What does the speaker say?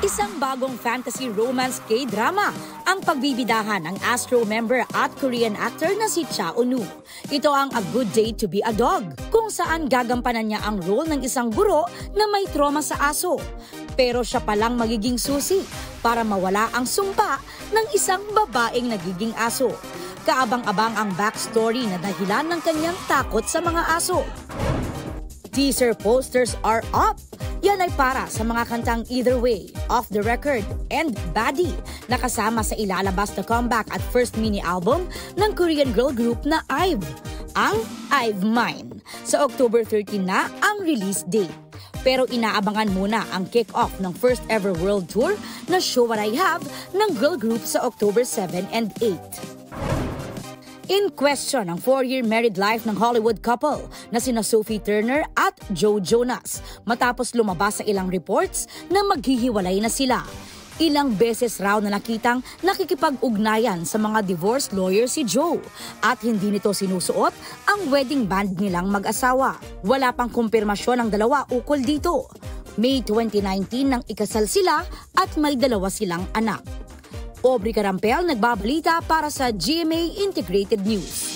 Isang bagong fantasy romance K-drama ang pagbibidahan ng Astro member at Korean actor na si Cha Eun-woo. Ito ang A Good Day to Be a Dog, kung saan gagampanan niya ang role ng isang guro na may trauma sa aso. Pero siya palang magiging susi para mawala ang sumpa ng isang babaeng nagiging aso. Kaabang-abang ang backstory na dahilan ng kanyang takot sa mga aso. Teaser posters are up. Yan ay para sa mga kantang Either Way, Off the Record, and Baddie na kasama sa ilalabas na comeback at first mini album ng Korean girl group na IVE, ang IVE Mine. Sa October 13 na ang release date. Pero inaabangan muna ang kick-off ng first ever world tour na Show What I Have ng girl group sa October 7 and 8. In question ang 4-year married life ng Hollywood couple na sina Sophie Turner at Joe Jonas matapos lumabas sa ilang reports na maghihiwalay na sila. Ilang beses raw na nakitang nakikipag-ugnayan sa mga divorce lawyer si Joe at hindi nito sinusuot ang wedding band nilang mag-asawa. Wala pang kumpirmasyon ng dalawa ukol dito. May 2019 nang ikasal sila at may 2 silang anak. Aubrey Carampel nagbabalita para sa GMA Integrated News.